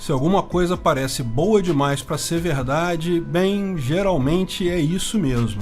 Se alguma coisa parece boa demais para ser verdade, bem, geralmente é isso mesmo.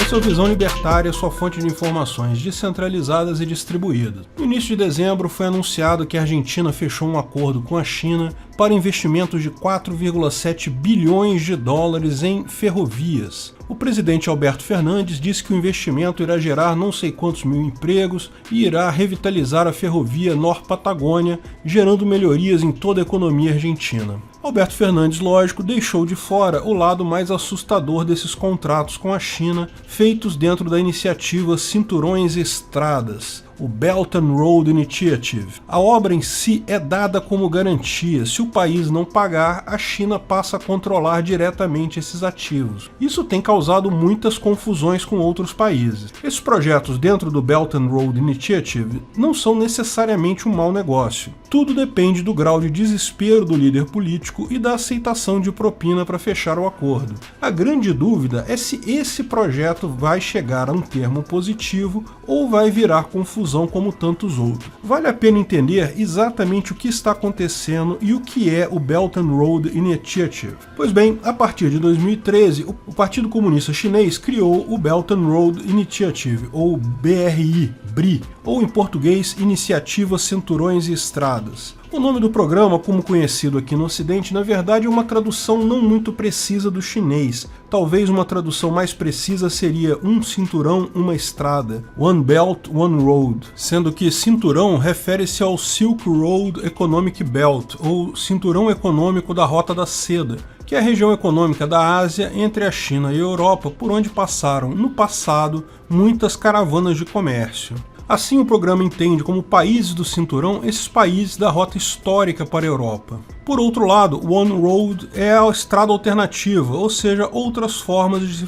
Esse é o Visão Libertária, sua fonte de informações descentralizadas e distribuídas. No início de dezembro foi anunciado que a Argentina fechou um acordo com a China para investimentos de 4,7 bilhões de dólares em ferrovias. O presidente Alberto Fernandes disse que o investimento irá gerar não sei quantos mil empregos e irá revitalizar a ferrovia Nor-Patagônia, gerando melhorias em toda a economia argentina. Alberto Fernandes, lógico, deixou de fora o lado mais assustador desses contratos com a China, feitos dentro da iniciativa Cinturões e Estradas, o Belt and Road Initiative. A obra em si é dada como garantia. Se o país não pagar, a China passa a controlar diretamente esses ativos. Isso tem causado muitas confusões com outros países. Esses projetos dentro do Belt and Road Initiative não são necessariamente um mau negócio. Tudo depende do grau de desespero do líder político e da aceitação de propina para fechar o acordo. A grande dúvida é se esse projeto vai chegar a um termo positivo ou vai virar confusão como tantos outros. Vale a pena entender exatamente o que está acontecendo e o que é o Belt and Road Initiative. Pois bem, a partir de 2013, o Partido Comunista Chinês criou o Belt and Road Initiative, ou BRI, ou em português, Iniciativa Cinturões e Estradas. O nome do programa, como conhecido aqui no Ocidente, na verdade é uma tradução não muito precisa do chinês. Talvez uma tradução mais precisa seria um cinturão, uma estrada. One Belt, One Road. Sendo que cinturão refere-se ao Silk Road Economic Belt, ou cinturão econômico da Rota da Seda, que é a região econômica da Ásia entre a China e a Europa, por onde passaram, no passado, muitas caravanas de comércio. Assim, o programa entende como países do cinturão esses países da rota histórica para a Europa. Por outro lado, o One Road é a estrada alternativa, ou seja, outras formas de se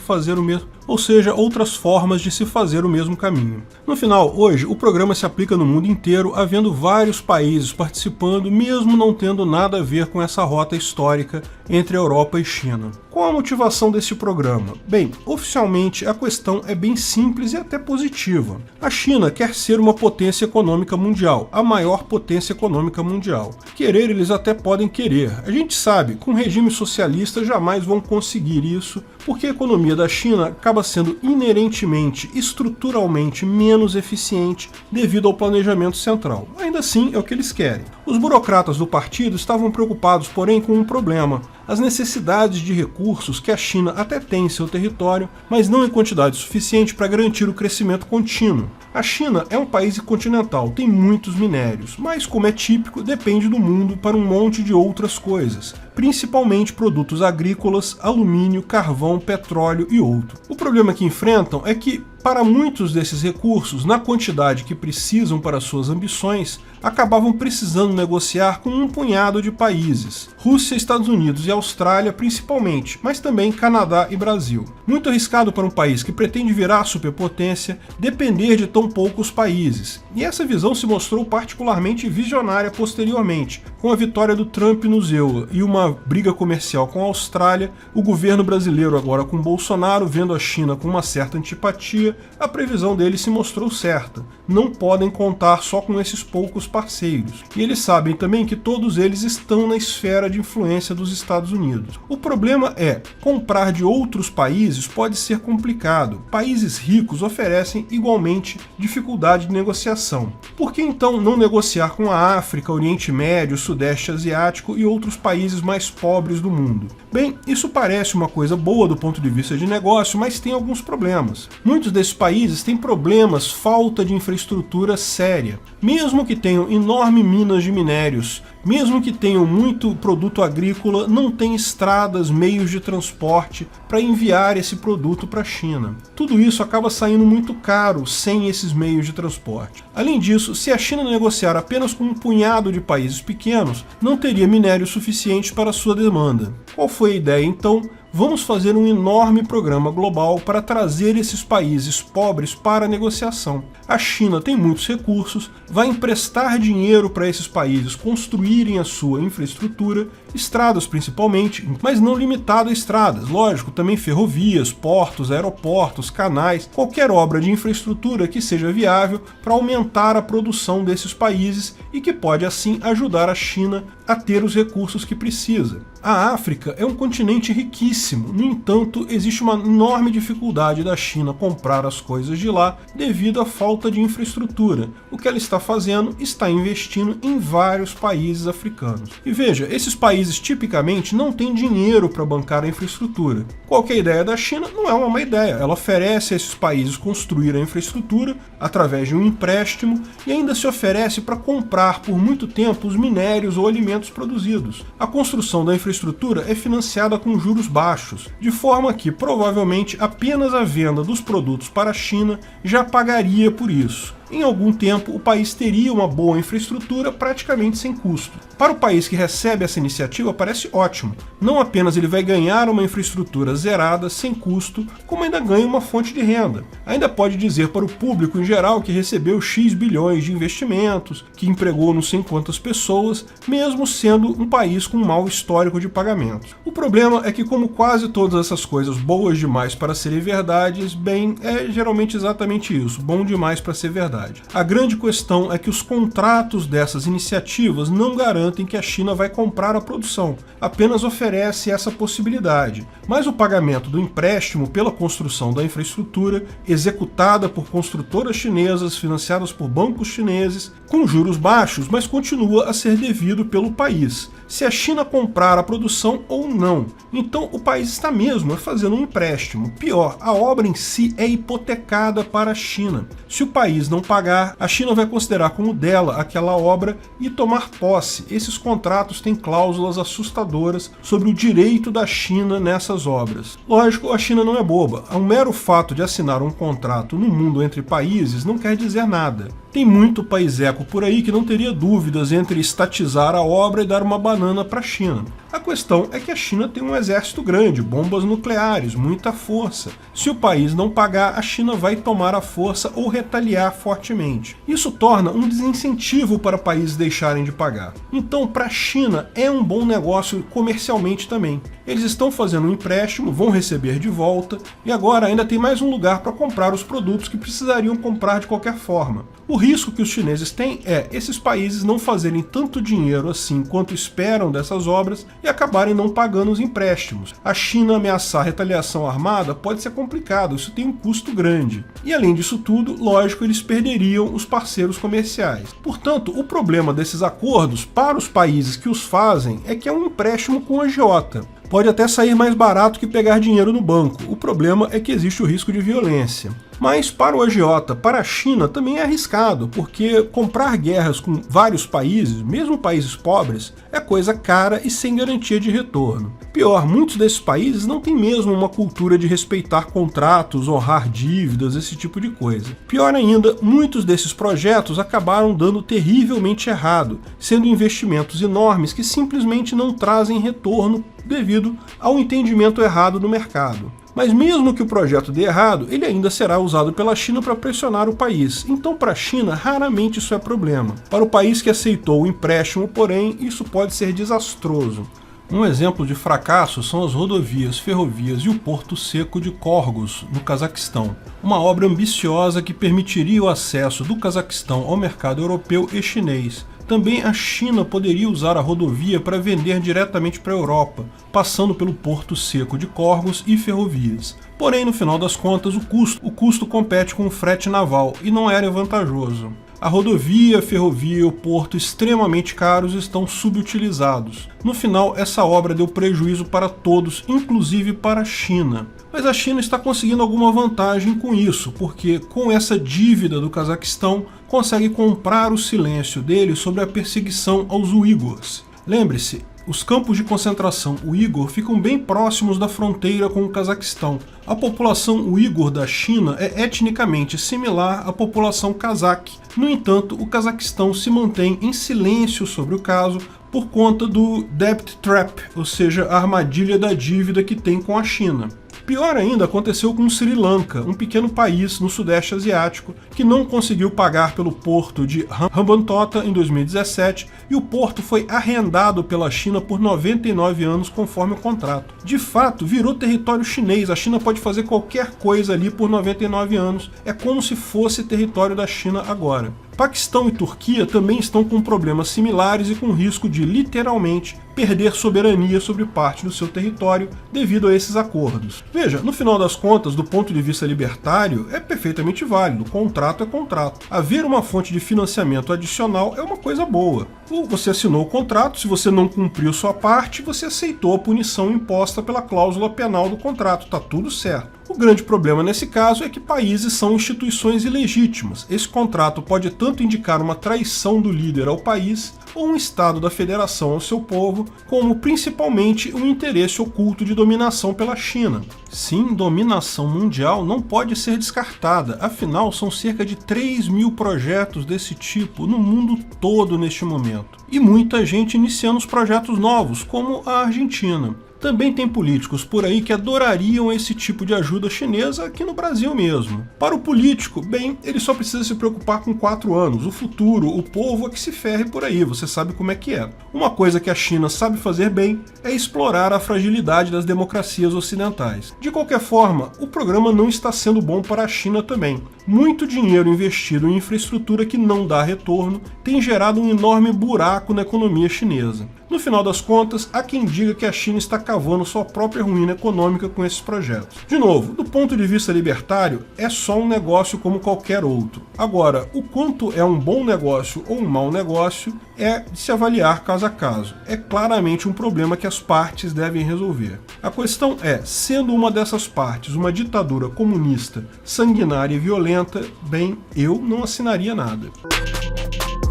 fazer o mesmo caminho. No final, hoje, o programa se aplica no mundo inteiro, havendo vários países participando, mesmo não tendo nada a ver com essa rota histórica entre a Europa e China. Qual a motivação desse programa? Bem, oficialmente a questão é bem simples e até positiva. A China quer ser uma potência econômica mundial, a maior potência econômica mundial. Querer eles até podem querer. A gente sabe, com regime socialista jamais vão conseguir isso, porque a economia da China acaba sendo inerentemente, estruturalmente menos eficiente devido ao planejamento central. Ainda assim, é o que eles querem. Os burocratas do partido estavam preocupados, porém, com um problema: as necessidades de recursos que a China até tem em seu território, mas não em quantidade suficiente para garantir o crescimento contínuo. A China é um país continental, tem muitos minérios, mas, como é típico, depende do mundo para um monte de outras coisas, principalmente produtos agrícolas, alumínio, carvão, petróleo e outro. O problema que enfrentam é que, para muitos desses recursos, na quantidade que precisam para suas ambições, acabavam precisando negociar com um punhado de países, Rússia, Estados Unidos e Austrália principalmente, mas também Canadá e Brasil. Muito arriscado para um país que pretende virar superpotência depender de tão poucos países, e essa visão se mostrou particularmente visionária posteriormente, com a vitória do Trump no EUA e uma briga comercial com a Austrália. O governo brasileiro agora com Bolsonaro, vendo a China com uma certa antipatia, a previsão dele se mostrou certa. Não podem contar só com esses poucos parceiros. E eles sabem também que todos eles estão na esfera de influência dos Estados Unidos. O problema é, comprar de outros países pode ser complicado. Países ricos oferecem igualmente dificuldade de negociação. Por que então não negociar com a África, Oriente Médio, Sudeste Asiático e outros países mais pobres do mundo? Bem, isso parece uma coisa boa do ponto de vista de negócio, mas tem alguns problemas. Muitos desses países têm problemas, falta de infraestrutura séria. Mesmo que tenham enormes minas de minérios, mesmo que tenham muito produto agrícola, não tem estradas, meios de transporte para enviar esse produto para a China. Tudo isso acaba saindo muito caro sem esses meios de transporte. Além disso, se a China negociar apenas com um punhado de países pequenos, não teria minério suficiente para a sua demanda. Qual foi a ideia então? Vamos fazer um enorme programa global para trazer esses países pobres para a negociação. A China tem muitos recursos, vai emprestar dinheiro para esses países construir construírem a sua infraestrutura, estradas principalmente, mas não limitado a estradas, lógico, também ferrovias, portos, aeroportos, canais, qualquer obra de infraestrutura que seja viável para aumentar a produção desses países e que pode assim ajudar a China a ter os recursos que precisa. A África é um continente riquíssimo, no entanto, existe uma enorme dificuldade da China comprar as coisas de lá devido à falta de infraestrutura. O que ela está fazendo? Está investindo em vários países africanos. E veja, esses países tipicamente não têm dinheiro para bancar a infraestrutura. Qualquer ideia da China não é uma má ideia, ela oferece a esses países construir a infraestrutura através de um empréstimo e ainda se oferece para comprar por muito tempo os minérios ou alimentos produzidos. A construção da infraestrutura é financiada com juros baixos, de forma que provavelmente apenas a venda dos produtos para a China já pagaria por isso. Em algum tempo, o país teria uma boa infraestrutura praticamente sem custo. Para o país que recebe essa iniciativa, parece ótimo. Não apenas ele vai ganhar uma infraestrutura zerada, sem custo, como ainda ganha uma fonte de renda. Ainda pode dizer para o público em geral que recebeu X bilhões de investimentos, que empregou não sei quantas pessoas, mesmo sendo um país com um mau histórico de pagamentos. O problema é que, como quase todas essas coisas boas demais para serem verdades, bem, é geralmente exatamente isso, bom demais para ser verdade. A grande questão é que os contratos dessas iniciativas não garantem que a China vai comprar a produção, apenas oferece essa possibilidade. Mas o pagamento do empréstimo pela construção da infraestrutura, executada por construtoras chinesas, financiadas por bancos chineses, com juros baixos, mas continua a ser devido pelo país, se a China comprar a produção ou não. Então o país está mesmo fazendo um empréstimo. Pior, a obra em si é hipotecada para a China. Se o país não pagar, a China vai considerar como dela aquela obra e tomar posse. Esses contratos têm cláusulas assustadoras sobre o direito da China nessas obras. Lógico, a China não é boba. O mero fato de assinar um contrato no mundo entre países não quer dizer nada. Tem muito país-eco por aí que não teria dúvidas entre estatizar a obra e dar uma banana para a China. A questão é que a China tem um exército grande, bombas nucleares, muita força. Se o país não pagar, a China vai tomar a força ou retaliar fortemente. Isso torna um desincentivo para países deixarem de pagar. Então, para a China, é um bom negócio comercialmente também. Eles estão fazendo um empréstimo, vão receber de volta, e agora ainda tem mais um lugar para comprar os produtos que precisariam comprar de qualquer forma. O risco que os chineses têm é esses países não fazerem tanto dinheiro assim quanto esperam dessas obras e acabarem não pagando os empréstimos. A China ameaçar retaliação armada pode ser complicado, isso tem um custo grande. E além disso tudo, lógico, eles perderiam os parceiros comerciais. Portanto, o problema desses acordos para os países que os fazem é que é um empréstimo com agiota. Pode até sair mais barato que pegar dinheiro no banco. O problema é que existe o risco de violência. Mas para o agiota, para a China, também é arriscado, porque comprar guerras com vários países, mesmo países pobres, é coisa cara e sem garantia de retorno. Pior, muitos desses países não têm mesmo uma cultura de respeitar contratos, honrar dívidas, esse tipo de coisa. Pior ainda, muitos desses projetos acabaram dando terrivelmente errado, sendo investimentos enormes que simplesmente não trazem retorno devido ao entendimento errado do mercado. Mas mesmo que o projeto dê errado, ele ainda será usado pela China para pressionar o país. Então, para a China, raramente isso é problema. Para o país que aceitou o empréstimo, porém, isso pode ser desastroso. Um exemplo de fracasso são as rodovias, ferrovias e o Porto Seco de Korgus, no Cazaquistão. Uma obra ambiciosa que permitiria o acesso do Cazaquistão ao mercado europeu e chinês. Também a China poderia usar a rodovia para vender diretamente para a Europa, passando pelo Porto Seco de Korgus e ferrovias. Porém, no final das contas, o custo compete com o frete naval e não era vantajoso. A rodovia, a ferrovia e o porto extremamente caros estão subutilizados. No final, essa obra deu prejuízo para todos, inclusive para a China. Mas a China está conseguindo alguma vantagem com isso, porque com essa dívida do Cazaquistão, consegue comprar o silêncio dele sobre a perseguição aos uigures. Lembre-se, os campos de concentração uigur ficam bem próximos da fronteira com o Cazaquistão. A população uigur da China é etnicamente similar à população cazaque. No entanto, o Cazaquistão se mantém em silêncio sobre o caso por conta do debt trap, ou seja, a armadilha da dívida que tem com a China. Pior ainda aconteceu com Sri Lanka, um pequeno país no sudeste asiático que não conseguiu pagar pelo porto de Hambantota em 2017 e o porto foi arrendado pela China por 99 anos conforme o contrato. De fato, virou território chinês, a China pode fazer qualquer coisa ali por 99 anos, é como se fosse território da China agora. Paquistão e Turquia também estão com problemas similares e com risco de, literalmente, perder soberania sobre parte do seu território devido a esses acordos. Veja, no final das contas, do ponto de vista libertário, é perfeitamente válido, contrato é contrato. Haver uma fonte de financiamento adicional é uma coisa boa. Você assinou o contrato, se você não cumpriu sua parte, você aceitou a punição imposta pela cláusula penal do contrato, tá tudo certo. O grande problema nesse caso é que países são instituições ilegítimas. Esse contrato pode tanto indicar uma traição do líder ao país, ou um estado da federação ao seu povo, como principalmente um interesse oculto de dominação pela China. Sim, dominação mundial não pode ser descartada, afinal são cerca de 3.000 projetos desse tipo no mundo todo neste momento. E muita gente iniciando os projetos novos, como a Argentina. Também tem políticos por aí que adorariam esse tipo de ajuda chinesa aqui no Brasil mesmo. Para o político, bem, ele só precisa se preocupar com 4 anos. O futuro, o povo é que se ferre por aí, você sabe como é que é. Uma coisa que a China sabe fazer bem é explorar a fragilidade das democracias ocidentais. De qualquer forma, o programa não está sendo bom para a China também. Muito dinheiro investido em infraestrutura que não dá retorno tem gerado um enorme buraco na economia chinesa. No final das contas, há quem diga que a China está cavando sua própria ruína econômica com esses projetos. De novo, do ponto de vista libertário, é só um negócio como qualquer outro. Agora, o quanto é um bom negócio ou um mau negócio é de se avaliar caso a caso. É claramente um problema que as partes devem resolver. A questão é, sendo uma dessas partes uma ditadura comunista, sanguinária e violenta, bem, eu não assinaria nada.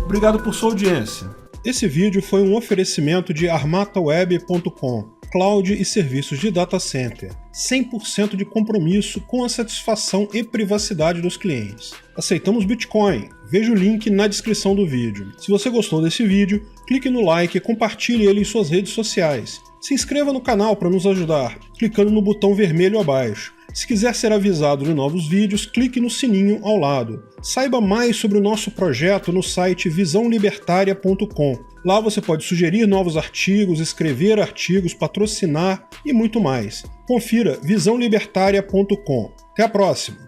Obrigado por sua audiência. Esse vídeo foi um oferecimento de armataweb.com, cloud e serviços de data center, 100% de compromisso com a satisfação e privacidade dos clientes. Aceitamos Bitcoin, veja o link na descrição do vídeo. Se você gostou desse vídeo, clique no like e compartilhe ele em suas redes sociais. Se inscreva no canal para nos ajudar, clicando no botão vermelho abaixo. Se quiser ser avisado de novos vídeos, clique no sininho ao lado. Saiba mais sobre o nosso projeto no site visãolibertaria.com. Lá você pode sugerir novos artigos, escrever artigos, patrocinar e muito mais. Confira visãolibertaria.com. Até a próxima!